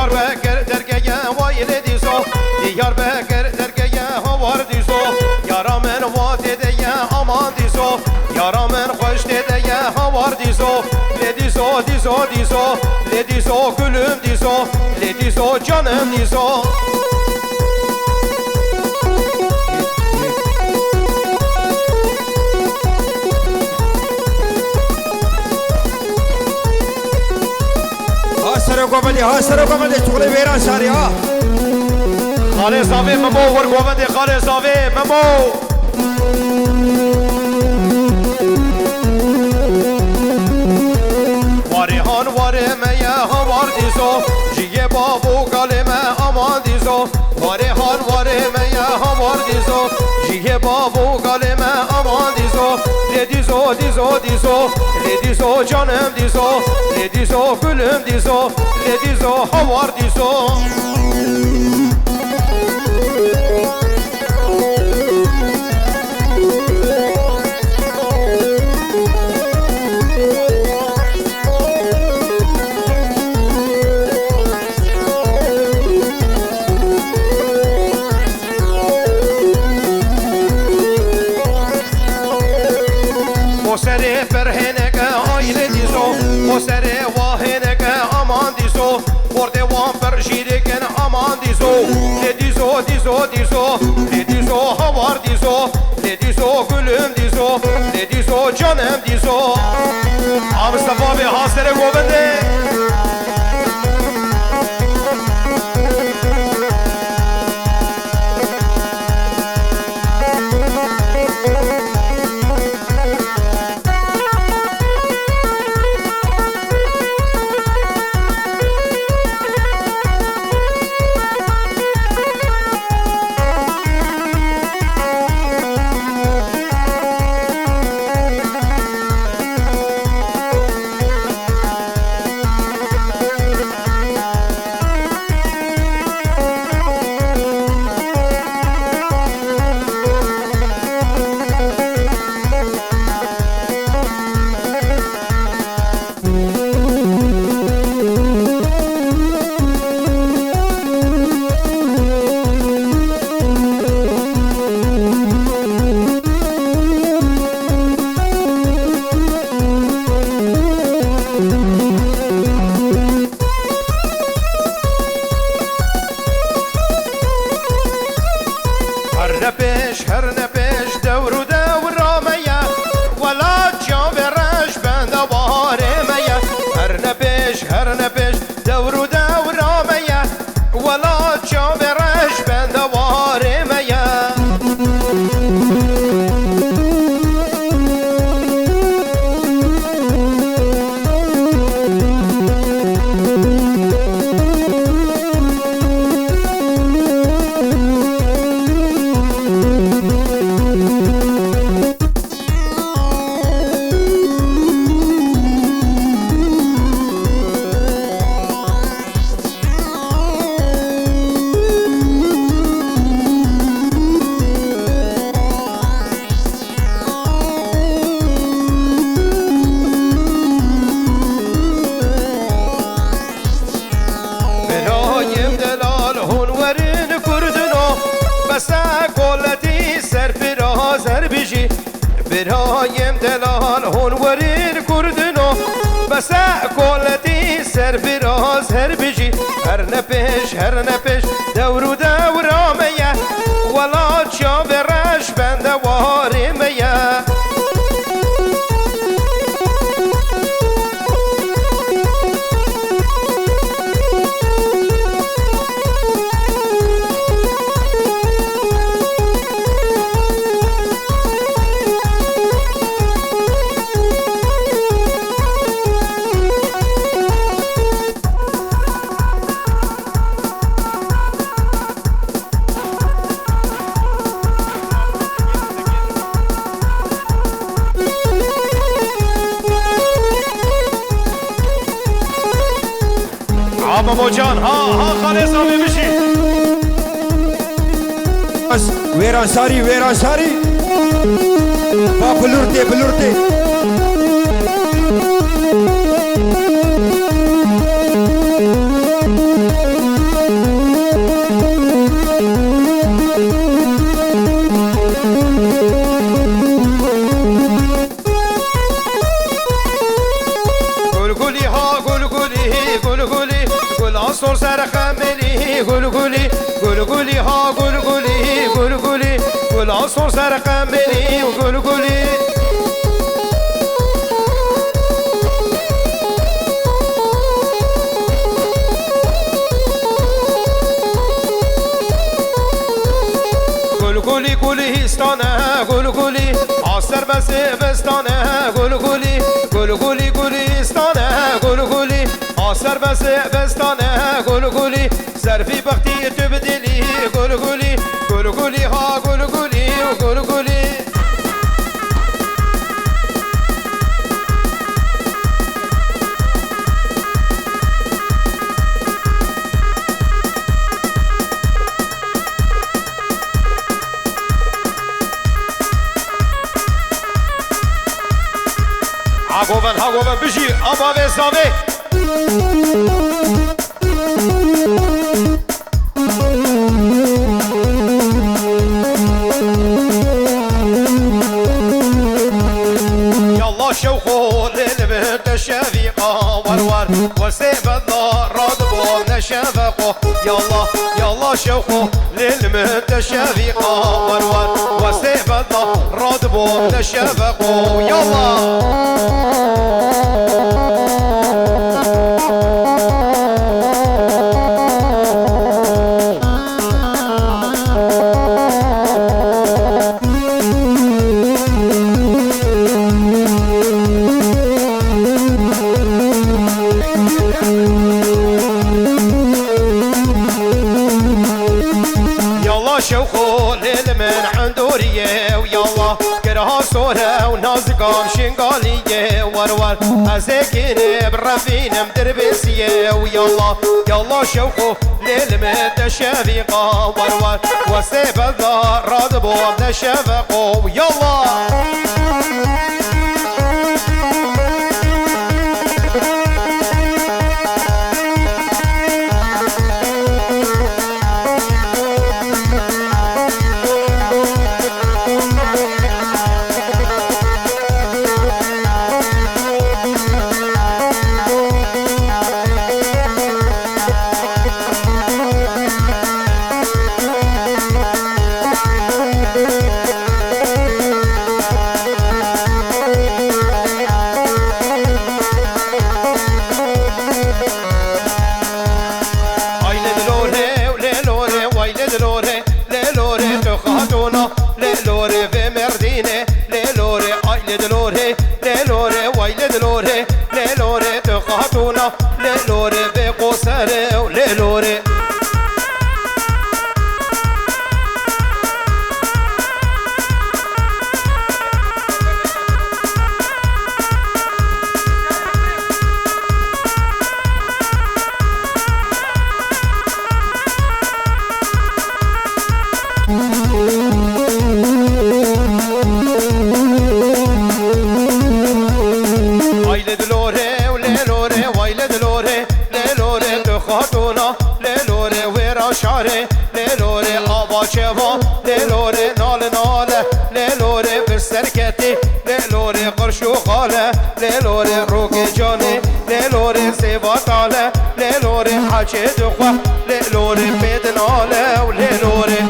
Diyarbakır dergeye vayile dizo Diyarbakır dergeye havar dizo Yaramen vadedeye aman dizo Yaramen hoş dedeye havar dizo Le dizo dizo dizo Le dizo gülüm dizo Le dizo canım dizo ها سر کومدی چوله ویران شاری ها خاله زاوی ممو ور کومدی خاله زاوی ممو واری هان واری میه هوار دیزو جیه بابو گالمه امان دیزو واری هان واری میه هوار دیزو جیه بابو گالمه امان دیزو Le dizo dizo dizo Le dizo canım dizo Le dizo gülüm dizo Le dizo havar dizo Mosere perheneke aile dizo Mosere vaheneke aman dizo Orde van perjireken aman dizo Le dizo dizo dizo Le dizo havar dizo Le dizo gülüm dizo Le dizo canım dizo Mustafa abi hasere govende هر نپش دور و دور رامیا ولا جان برش بند باره میا هر نپش دور و دور رامیا ولا جان برش بند باره میا برایم دلال هنورین کردنو بس کلتی سر براز هر بجی هر نپش دور و دور آمیه ولا چا برش بنده واری میه بابا جان ها خالص آبی بشی ویران ساری با بلورده قولي ها قولي قول عصر سر خملي قولي ها قولي قول عصر سر خملي قولي قولي استانه قولي عصر بس بستانه قولي استانه قولي عصر بس بستانه قولي ظرفی بختی تبدلی قولي ها قولي هاگوبن بجی اما به زاوه يلا شوقو للبنت الشفيقة ورور وسيب النار رضبو نشفقو يلا شوقو للبنت الشفيقة ورور وسيب النار رضبو نشفقو يلا شوقو للمن عندوريه ويلا كرها صورة ونازقام شنقاليه ورور أزاكين برفين مدربسيه ويلا شوقو للمن تشافيقا ورور وسيب الدار راضبو نشفقو ويلا للوري بقصر وللوري شاره للوره آبا چوا للوره نال ناله للوره بسرکتی للوره قرشو قاله للوره روک جانه للوره زیبا تاله للوره حچه دخوه للوره بدناله وللوره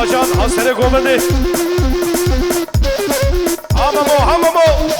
بابا جان حسن قومدي هممو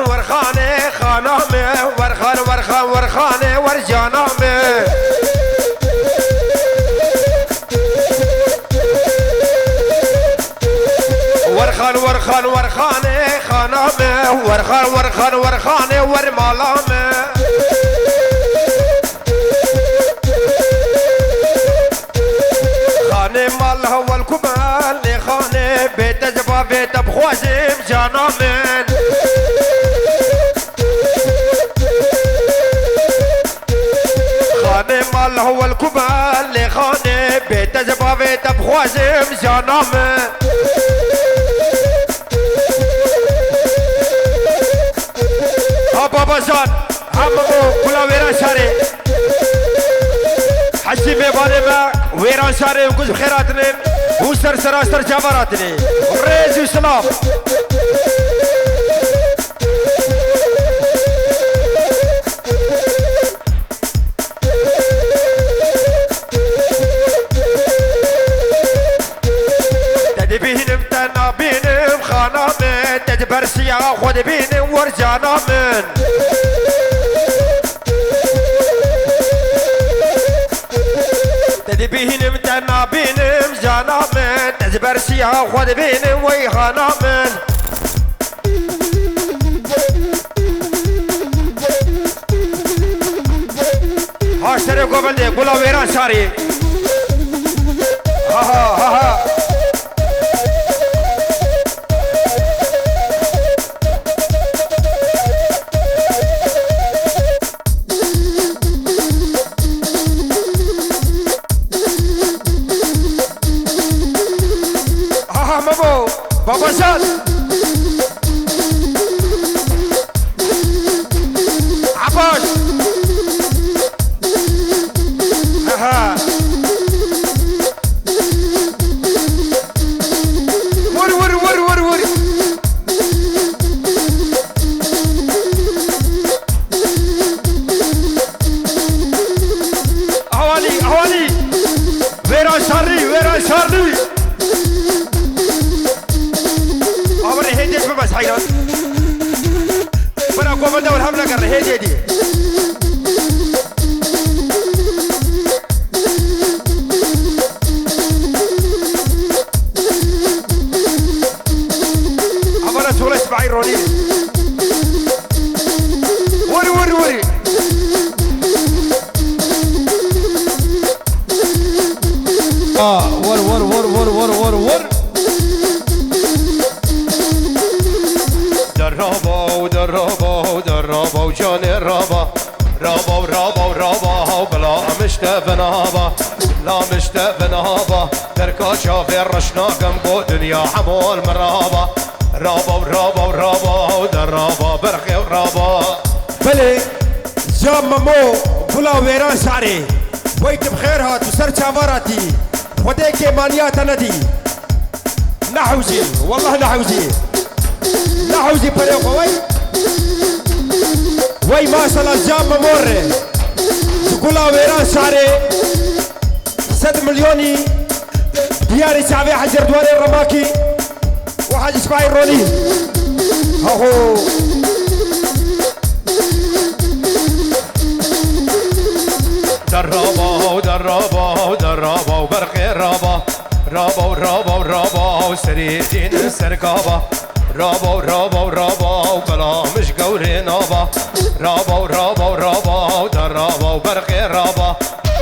ورخانه خانامه ورخانه ورجانامه ورخانه خانامه ورخانه ورمالامه خانه مالها والكمال خانه بيت جبا بيت بخوازم جانامن خانه مالها والكمال خانه بيت جبا بيت بخوازم جانامن بابا جان هممو كلا ويران شاري حجي ميباني ما ويران شاري وكل بخيراتنين وسر سراستر جابراتني ريز وسلام تدي بينم تنا بينم خانامن تدي برسيا خود بينم ورجانا من تدي بينم تنا بينم جانا من تدي برسيا خود بينم ويخانا من هاشتري قبل دي قولا ويران شاري ها مامو بابا جان عباس ور هوالي ويران شاري بس حيران بنا قوم دور حمله कर रहे हैं दे हमारा 16 سبعين روني وري ور درابا وجان الرابا رابا بلا مشتبنابا لا مشتبنابا تركا شافي الرشناقم بو دنيا حمول مرابا رابا درابا برخي ورابا بله جام ممو بلا ويران شاري ويت بخير هات وسر شاماراتي وديك مانيات ندي نحوزي والله نحوزي بريقو وي ما شاء الله جام مموري تقول ويران شاري 6 مليوني دياري شعبي حجر دواري الرماكي وحاج اسماعيل روني هو درابا وبرقي الرابا رابا رابا رابا سريدين سرقابا رابا رابا رابا بلا مش قوري نابا رابا رابا رابا درابا وبرقي رابا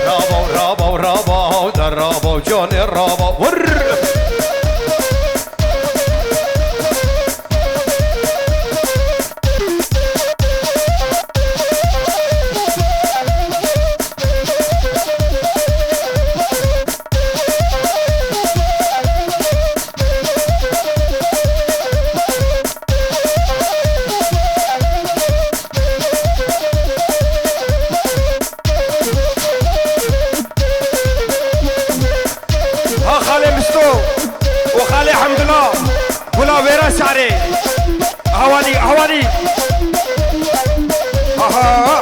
رابا رابا رابا درابا وجوني الرابا ور وخالي حمد الله ولا ويرا شعري هوالي هوالي اها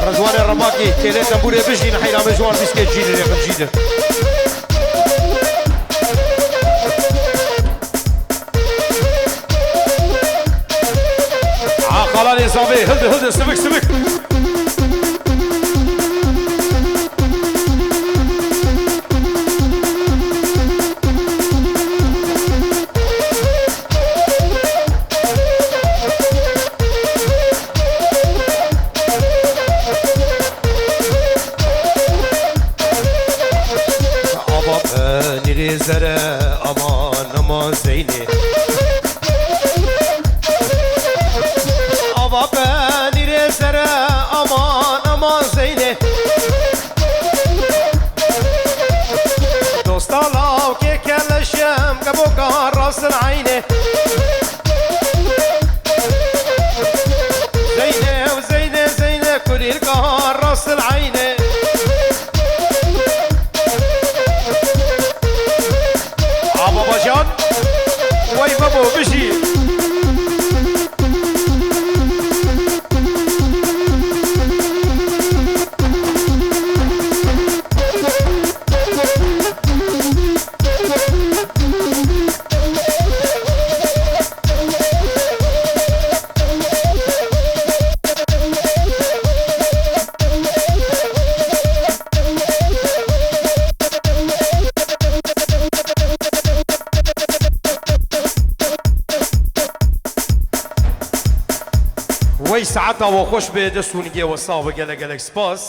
رضوان الرماكي تيلي تنبوري بجي نحيل عم جوار بيسكيت جيلي ليك الجيدة عقلاني صابي هدي سبك سبك نري زرا امان امان زيني ابا نري زرا امان امان زيني دوست الله كي كلشم قبوك راس العيني زيني وزيني زيني كل القهر راس العيني بابا جان وي بابو بشي وي ساعتها وخوش بدستوني وصابة قالك سباس